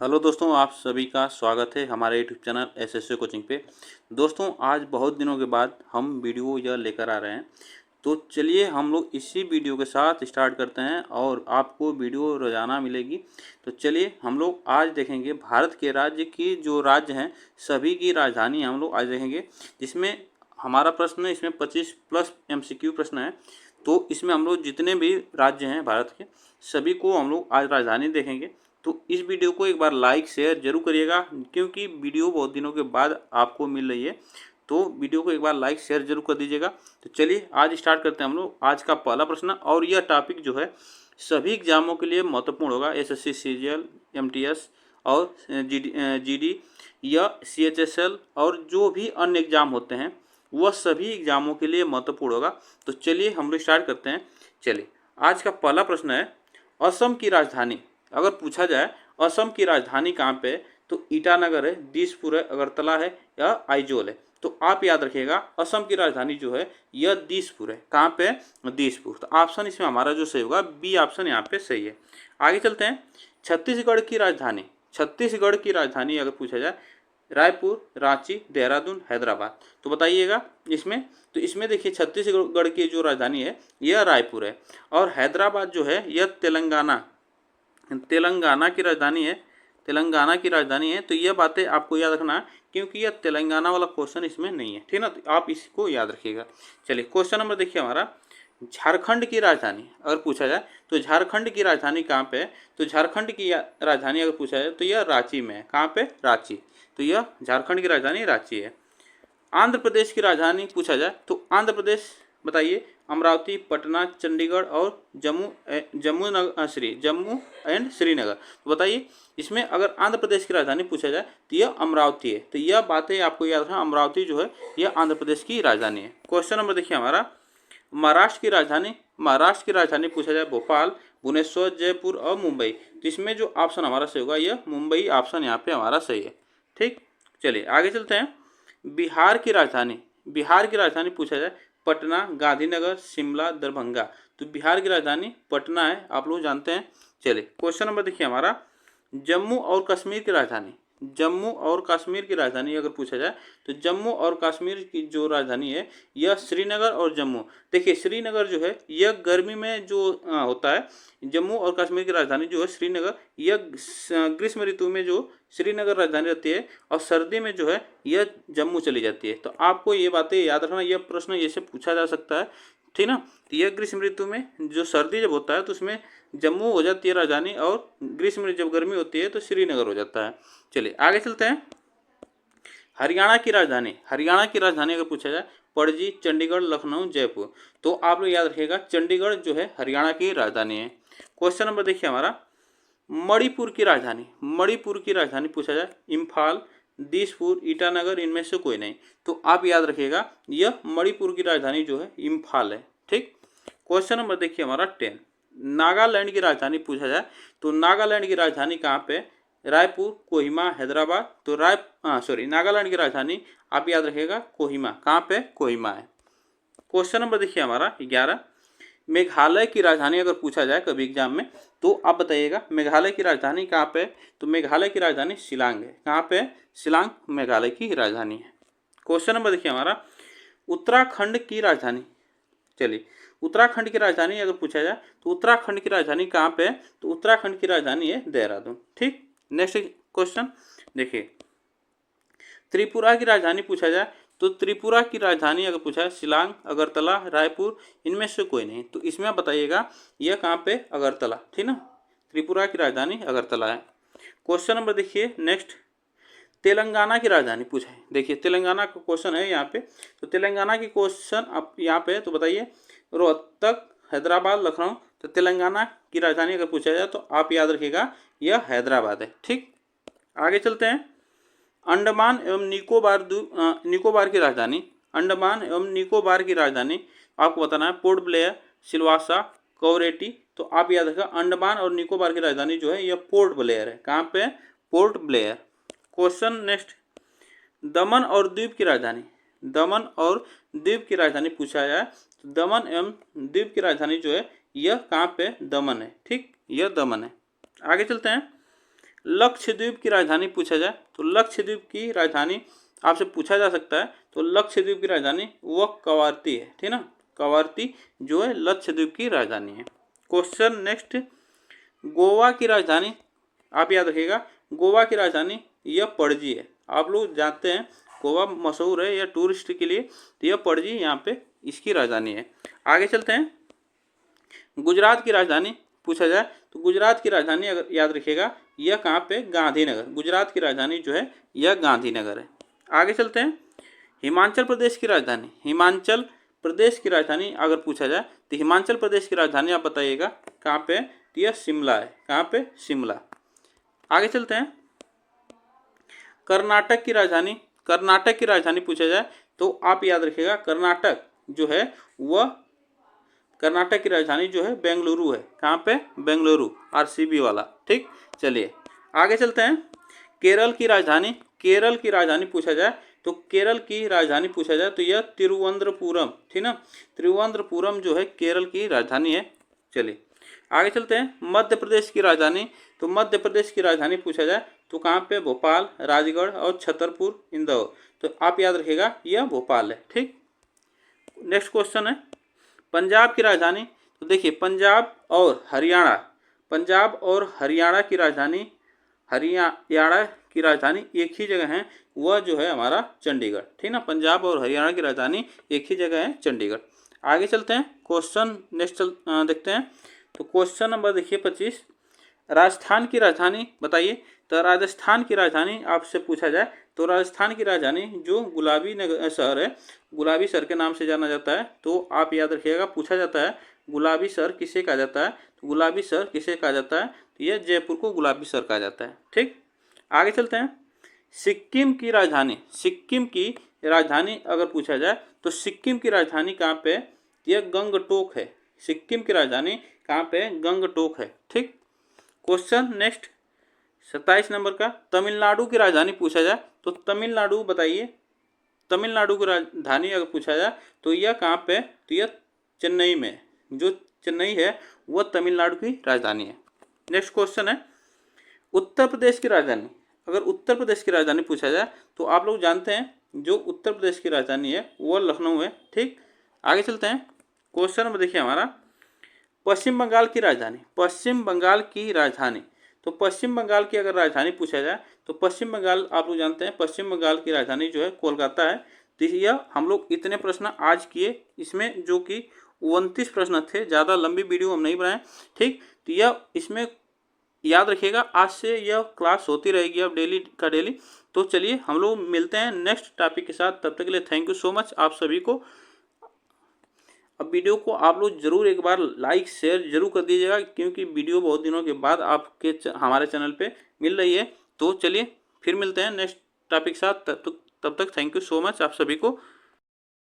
Hello दोस्तों, आप सभी का स्वागत है हमारे यूट्यूब चैनल एसएससी कोचिंग पे। दोस्तों, आज बहुत दिनों के बाद हम वीडियो यह लेकर आ रहे हैं, तो चलिए हम लोग इसी वीडियो के साथ स्टार्ट करते हैं और आपको वीडियो रोज़ाना मिलेगी। तो चलिए हम लोग आज देखेंगे भारत के राज्य की जो राज्य हैं सभी की राजधानी हम लोग आज देखेंगे, जिसमें हमारा प्रश्न इसमें 25+ MCQ प्रश्न है। तो इसमें हम लोग जितने भी राज्य हैं भारत के सभी को हम लोग आज राजधानी देखेंगे। तो इस वीडियो को एक बार लाइक शेयर जरूर करिएगा, क्योंकि वीडियो बहुत दिनों के बाद आपको मिल रही है, तो वीडियो को एक बार लाइक शेयर जरूर कर दीजिएगा। तो चलिए आज स्टार्ट करते हैं हम लोग आज का पहला प्रश्न। और यह टॉपिक जो है सभी एग्जामों के लिए महत्वपूर्ण होगा, एसएससी सीजीएल एमटीएस और जीडी या सीएचएसएल और जो भी अन्य एग्जाम होते हैं वह सभी एग्जामों के लिए महत्वपूर्ण होगा। तो चलिए हम लोग स्टार्ट करते हैं। चलिए आज का पहला प्रश्न है, असम की राजधानी अगर पूछा जाए असम की राजधानी कहाँ पे है, तो ईटानगर है, दिसपुर है, अगरतला है या आइजोल है। तो आप याद रखिएगा असम की राजधानी जो है यह दिसपुर है। कहाँ पे है? दिसपुर। तो ऑप्शन इसमें हमारा जो सही होगा बी ऑप्शन यहाँ पे सही है। आगे चलते हैं। छत्तीसगढ़ की राजधानी अगर पूछा जाए रायपुर, रांची, देहरादून, हैदराबाद। तो बताइएगा इसमें। तो इसमें देखिए छत्तीसगढ़ की जो राजधानी है यह रायपुर है और हैदराबाद जो है यह तेलंगाना की राजधानी है। तो यह बातें आपको याद रखना है, क्योंकि यह तेलंगाना वाला क्वेश्चन इसमें नहीं है, ठीक ना। तो आप इसको याद रखिएगा। चलिए क्वेश्चन नंबर देखिए हमारा, झारखंड की राजधानी अगर पूछा जाए तो झारखंड की राजधानी कहाँ पे है, तो झारखंड की राजधानी अगर पूछा जाए तो यह रांची में है। कहाँ पे? रांची। तो यह झारखंड की राजधानी रांची है। आंध्र प्रदेश की राजधानी पूछा जाए तो आंध्र प्रदेश बताइए, अमरावती, पटना, चंडीगढ़ और जम्मू एंड श्रीनगर। तो बताइए इसमें अगर आंध्र प्रदेश की राजधानी पूछा जाए तो यह अमरावती है। तो यह बातें आपको याद रखना, अमरावती जो है यह आंध्र प्रदेश की राजधानी है। क्वेश्चन नंबर देखिए हमारा, महाराष्ट्र की राजधानी पूछा जाए भोपाल, भुवनेश्वर, जयपुर और मुंबई। तो इसमें जो ऑप्शन हमारा सही होगा यह मुंबई ऑप्शन यहाँ पे हमारा सही है। ठीक, चलिए आगे चलते हैं। बिहार की राजधानी पूछा जाए पटना, गांधीनगर, शिमला, दरभंगा। तो बिहार की राजधानी पटना है, आप लोग जानते हैं। चलिए क्वेश्चन नंबर देखिए हमारा, जम्मू और कश्मीर की राजधानी अगर पूछा जाए तो जम्मू और कश्मीर की जो राजधानी है यह श्रीनगर और जम्मू। देखिए श्रीनगर जो है यह गर्मी में जो होता है, जम्मू और कश्मीर की राजधानी जो है श्रीनगर, यह ग्रीष्म ऋतु में जो श्रीनगर राजधानी रहती है और सर्दी में जो है यह जम्मू चली जाती है। तो आपको ये बातें याद रखना, यह प्रश्न ऐसे पूछा जा सकता है, ठीक ना। तो यह ग्रीष्म ऋतु में जो सर्दी जब होता है तो उसमें जम्मू हो जाती है राजधानी, और ग्रीष्म में जब गर्मी होती है तो श्रीनगर हो जाता है। चलिए आगे चलते हैं। हरियाणा की राजधानी अगर पूछा जाए पणजी, चंडीगढ़, लखनऊ, जयपुर। तो आप लोग याद रखिएगा चंडीगढ़ जो है हरियाणा की राजधानी है। क्वेश्चन नंबर देखिए हमारा, मणिपुर की राजधानी पूछा जाए इम्फाल, दिसपुर, ईटानगर, इनमें से कोई नहीं। तो आप याद रखिएगा यह मणिपुर की राजधानी जो है इम्फाल है। ठीक, क्वेश्चन नंबर देखिए हमारा 10। नागालैंड की राजधानी पूछा जाए तो नागालैंड की राजधानी कहाँ पे? रायपुर, कोहिमा, हैदराबाद। तो नागालैंड की राजधानी आप याद रखिएगा कोहिमा। कहाँ पे? कोहिमा है। क्वेश्चन नंबर देखिए हमारा 11। मेघालय की राजधानी अगर पूछा जाए कभी एग्जाम में तो आप बताइएगा मेघालय की राजधानी कहाँ पे? तो मेघालय की राजधानी शिलांग है। कहाँ पे? शिलांग मेघालय की राजधानी है। क्वेश्चन नंबर देखिए हमारा, उत्तराखंड की राजधानी। चलिए उत्तराखंड की राजधानी अगर पूछा जाए तो उत्तराखंड की राजधानी कहाँ पे है? तो उत्तराखंड की राजधानी है देहरादून। ठीक, नेक्स्ट क्वेश्चन देखिए, त्रिपुरा की राजधानी पूछा जाए तो त्रिपुरा की राजधानी अगर पूछा है शिलांग, अगरतला, रायपुर, इनमें से कोई नहीं। तो इसमें आप बताइएगा यह कहाँ पे? अगरतला, ठीक ना। त्रिपुरा की राजधानी अगरतला है। क्वेश्चन नंबर देखिए नेक्स्ट, तेलंगाना की राजधानी पूछा है। देखिए तेलंगाना का क्वेश्चन है यहाँ पे। तो तेलंगाना की क्वेश्चन आप यहाँ पे तो बताइए रोहतक, हैदराबाद, लखनऊ। तो तेलंगाना की राजधानी अगर पूछा जाए तो आप याद रखिएगा यह हैदराबाद है। ठीक, आगे चलते हैं। अंडमान एवं निकोबार की राजधानी, अंडमान एवं निकोबार की राजधानी आपको बताना है पोर्ट ब्लेयर, सिलवासा, कवरेटी। तो आप याद रखिएगा अंडमान और निकोबार की राजधानी जो है यह पोर्ट ब्लेयर है। कहाँ पे? Port Blair. क्वेश्चन नेक्स्ट, दमन और द्वीप की राजधानी पूछा जाए तो दमन एवं द्वीप की राजधानी जो है यह कहाँ पे? दमन है। ठीक, यह दमन है। आगे चलते हैं। लक्षद्वीप की राजधानी पूछा जाए तो लक्षद्वीप की राजधानी आपसे पूछा जा सकता है, तो लक्षद्वीप की राजधानी वह कवारती है, ठीक ना। कवारती जो है लक्षद्वीप की राजधानी है। क्वेश्चन नेक्स्ट, गोवा की राजधानी आप याद रखिएगा, गोवा की राजधानी यह पणजी है। आप लोग जानते हैं गोवा मशहूर है या टूरिस्ट के लिए, तो यह पणजी यहाँ पे इसकी राजधानी है। आगे चलते हैं, गुजरात की राजधानी पूछा जाए तो गुजरात की राजधानी अगर याद रखिएगा यह कहाँ पे, गांधीनगर। गुजरात की राजधानी जो है यह गांधीनगर है। आगे चलते हैं, हिमाचल प्रदेश की राजधानी, हिमाचल प्रदेश की राजधानी अगर पूछा जाए तो हिमाचल प्रदेश की राजधानी आप बताइएगा कहाँ पे, तो यह शिमला है। कहाँ पे, शिमला। आगे चलते हैं, कर्नाटक की राजधानी, कर्नाटक की राजधानी पूछा जाए तो आप याद रखिएगा कर्नाटक जो है वह, कर्नाटक की राजधानी जो है बेंगलुरु है। कहाँ पे, बेंगलुरु, आरसीबी वाला, ठीक। चलिए आगे चलते हैं, केरल की राजधानी, केरल की राजधानी पूछा जाए तो केरल की राजधानी पूछा जाए तो यह तिरुवनंतपुरम, ठीक ना। तिरुवनंतपुरम जो है केरल की राजधानी है। चलिए आगे चलते हैं, मध्य प्रदेश की राजधानी, तो मध्य प्रदेश की राजधानी पूछा जाए तो कहाँ पे, भोपाल, राजगढ़ और छतरपुर, इंदौर। तो आप याद रखिएगा यह भोपाल है, ठीक। नेक्स्ट क्वेश्चन है, पंजाब की राजधानी, तो देखिए पंजाब और हरियाणा, पंजाब और हरियाणा की राजधानी, हरियाणा की राजधानी एक ही जगह है, वह जो है हमारा चंडीगढ़, ठीक ना। पंजाब और हरियाणा की राजधानी एक ही जगह है, चंडीगढ़। आगे चलते हैं, क्वेश्चन नेक्स्ट देखते हैं। तो क्वेश्चन नंबर देखिए 25, राजस्थान की राजधानी बताइए। तो राजस्थान की राजधानी आपसे पूछा जाए तो राजस्थान की राजधानी जो गुलाबी नगर शहर है, गुलाबी शहर के नाम से जाना जाता है। तो आप याद रखिएगा पूछा जाता है गुलाबी शहर किसे कहा जाता है, तो गुलाबी शहर किसे कहा जाता है, तो यह जयपुर को गुलाबी शहर कहा जाता है, ठीक। आगे चलते हैं, सिक्किम की राजधानी, सिक्किम की राजधानी अगर पूछा जाए तो सिक्किम की राजधानी कहाँ पे, यह गंगटोक है। सिक्किम की राजधानी कहाँ पे, गंगटोक है, ठीक। क्वेश्चन नेक्स्ट 27 नंबर का, तमिलनाडु की राजधानी पूछा जाए तो तमिलनाडु बताइए। तमिलनाडु की राजधानी अगर पूछा जाए तो यह कहाँ पे, तो यह चेन्नई में, जो चेन्नई है वह तमिलनाडु की राजधानी है। नेक्स्ट क्वेश्चन है, उत्तर प्रदेश की राजधानी, अगर उत्तर प्रदेश की राजधानी पूछा जाए तो आप लोग जानते हैं जो उत्तर प्रदेश की राजधानी है वह लखनऊ है, ठीक। आगे चलते हैं, क्वेश्चन नंबर देखिए हमारा, पश्चिम बंगाल की राजधानी, पश्चिम बंगाल की राजधानी, तो पश्चिम बंगाल की अगर राजधानी पूछा जाए तो पश्चिम बंगाल आप लोग जानते हैं पश्चिम बंगाल की राजधानी जो है कोलकाता है। तो यह हम लोग इतने प्रश्न आज किए, इसमें जो कि 29 प्रश्न थे, ज़्यादा लंबी वीडियो हम नहीं बनाए, ठीक। तो यह इसमें याद रखिएगा आज से यह क्लास होती रहेगी अब डेली का डेली। तो चलिए हम लोग मिलते हैं नेक्स्ट टॉपिक के साथ, तब तक के लिए थैंक यू सो मच आप सभी को। अब वीडियो को आप लोग जरूर एक बार लाइक शेयर जरूर कर दीजिएगा, क्योंकि वीडियो बहुत दिनों के बाद आपके हमारे चैनल पे मिल रही है। तो चलिए फिर मिलते हैं नेक्स्ट टॉपिक के साथ, तब तक थैंक यू सो मच आप सभी को।